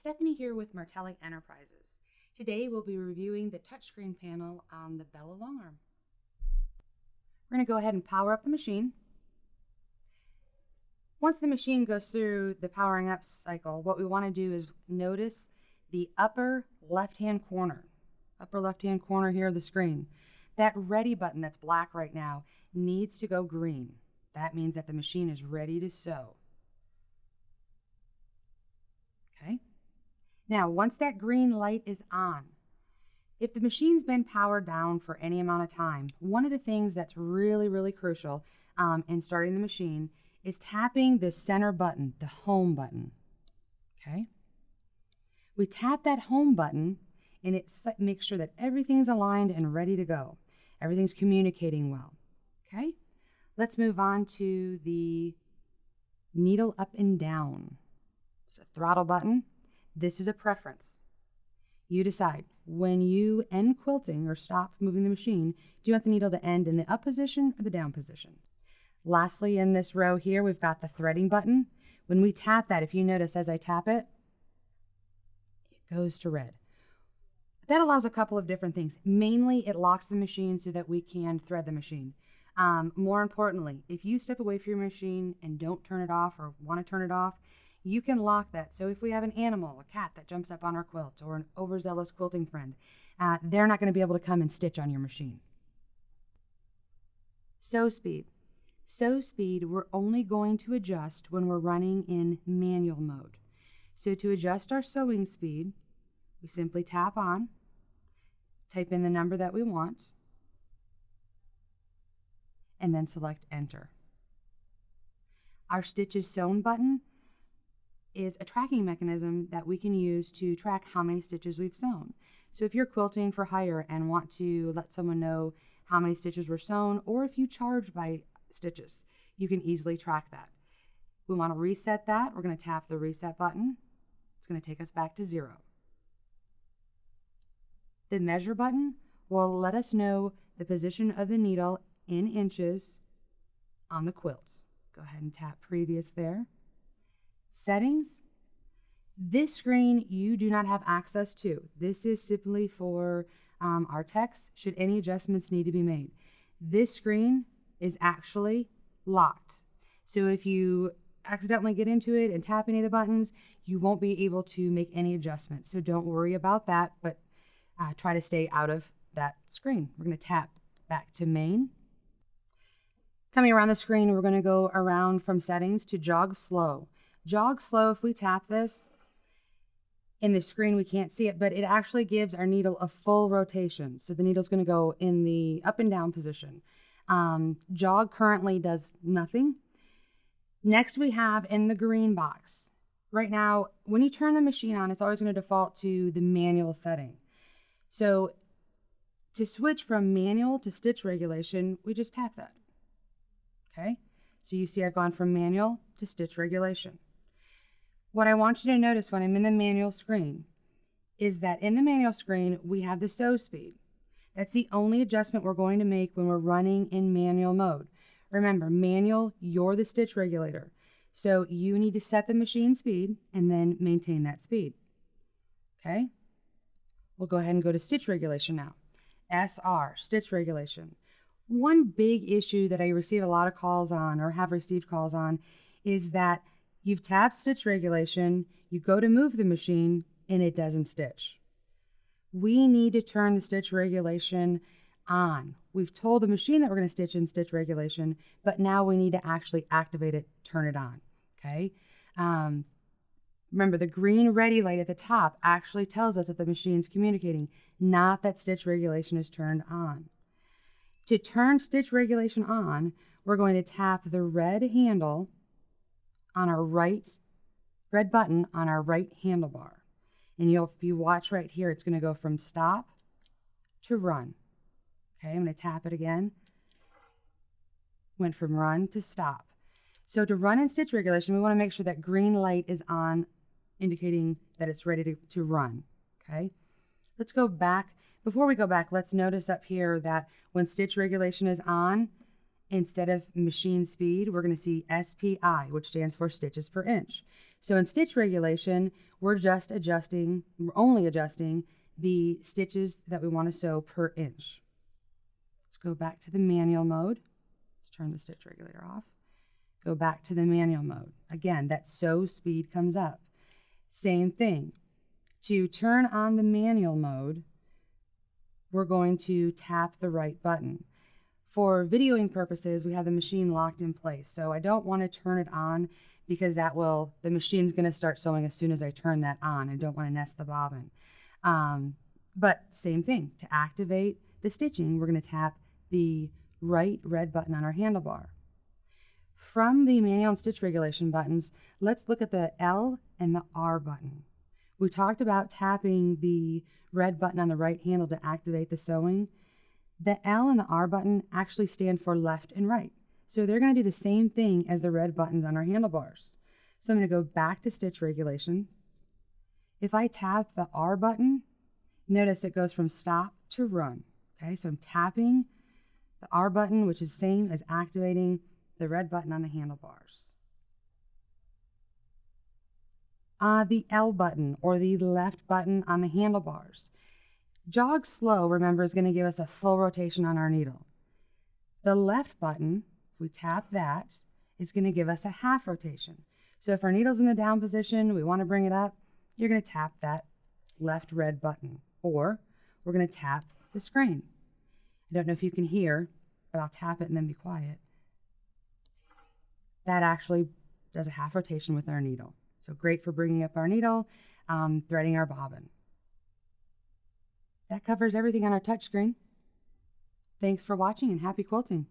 Stephanie here with Martelli Enterprises. Today we'll be reviewing the touchscreen panel on the Prima Longarm. We're going to go ahead and power up the machine. Once the machine goes through the powering up cycle, what we want to do is notice the upper left-hand corner here of the screen. That ready button that's black right now needs to go green. That means that the machine is ready to sew. Okay. Now, once that green light is on, if the machine's been powered down for any amount of time, one of the things that's really crucial in starting the machine is tapping the center button, the home button. Okay. We tap that home button and it makes sure that everything's aligned and ready to go. Everything's communicating well. Okay. Let's move on to the needle up and down. It's a throttle button. This is a preference. You decide. When you end quilting or stop moving the machine, do you want the needle to end in the up position or the down position? Lastly, in this row here, we've got the threading button. When we tap that, if you notice as I tap it, it goes to red. That allows a couple of different things. Mainly, it locks the machine so that we can thread the machine. More importantly, if you step away from your machine and don't turn it off or want to turn it off, you can lock that. So if we have an animal, a cat that jumps up on our quilt, or an overzealous quilting friend, they're not going to be able to come and stitch on your machine. Sew speed. Sew speed we're only going to adjust when we're running in manual mode. So to adjust our sewing speed, we simply tap on, type in the number that we want, and then select Enter. Our Stitches Sewn button is a tracking mechanism that we can use to track how many stitches we've sewn. So if you're quilting for hire and want to let someone know how many stitches were sewn, or if you charge by stitches, you can easily track that. We want to reset that. We're going to tap the reset button. It's going to take us back to 0. The measure button will let us know the position of the needle in inches on the quilt. Go ahead and tap previous there. Settings. This screen you do not have access to. This is simply for our techs should any adjustments need to be made. This screen is actually locked. So if you accidentally get into it and tap any of the buttons, you won't be able to make any adjustments. So don't worry about that, but try to stay out of that screen. We're going to tap back to main. Coming around the screen, we're going to go around from settings to jog slow. Jog slow, if we tap this, in the screen we can't see it, but it actually gives our needle a full rotation. So the needle's going to go in the up and down position. Jog currently does nothing. Next we have in the green box. Right now, when you turn the machine on, it's always going to default to the manual setting. So to switch from manual to stitch regulation, we just tap that. Okay, so you see I've gone from manual to stitch regulation. What I want you to notice when I'm in the manual screen is that in the manual screen, we have the sew speed. That's the only adjustment we're going to make when we're running in manual mode. Remember, manual, you're the stitch regulator. So you need to set the machine speed and then maintain that speed. Okay? We'll go ahead and go to stitch regulation now. SR, stitch regulation. One big issue that I receive a lot of calls on, or have received calls on, is that you've tapped stitch regulation, you go to move the machine, and it doesn't stitch. We need to turn the stitch regulation on. We've told the machine that we're going to stitch in stitch regulation, but now we need to actually activate it, turn it on. Okay? Remember, the green ready light at the top actually tells us that the machine's communicating, not that stitch regulation is turned on. To turn stitch regulation on, we're going to tap the red handle on our red button on our right handlebar. And if you watch right here, it's going to go from stop to run. Okay, I'm going to tap it again. Went from run to stop. So to run in stitch regulation, we want to make sure that green light is on, indicating that it's ready to run. Okay, let's go back. Before we go back, let's notice up here that when stitch regulation is on, instead of machine speed, we're going to see SPI, which stands for stitches per inch. So in stitch regulation, we're only adjusting the stitches that we want to sew per inch. Let's go back to the manual mode. Let's turn the stitch regulator off. Go back to the manual mode. Again, that sew speed comes up. Same thing. To turn on the manual mode, we're going to tap the right button. For videoing purposes, we have the machine locked in place, so I don't want to turn it on because the machine's going to start sewing as soon as I turn that on. I don't want to nest the bobbin. But same thing, to activate the stitching, we're going to tap the right red button on our handlebar. From the manual and stitch regulation buttons, let's look at the L and the R button. We talked about tapping the red button on the right handle to activate the sewing. The L and the R button actually stand for left and right. So they're going to do the same thing as the red buttons on our handlebars. So I'm going to go back to stitch regulation. If I tap the R button, notice it goes from stop to run. Okay, so I'm tapping the R button, which is the same as activating the red button on the handlebars. The L button, or the left button on the handlebars. Jog slow, remember, is going to give us a full rotation on our needle. The left button, if we tap that, is going to give us a half rotation. So if our needle's in the down position, we want to bring it up, you're going to tap that left red button. Or we're going to tap the screen. I don't know if you can hear, but I'll tap it and then be quiet. That actually does a half rotation with our needle. So great for bringing up our needle, threading our bobbin. That covers everything on our touchscreen. Thanks for watching and happy quilting.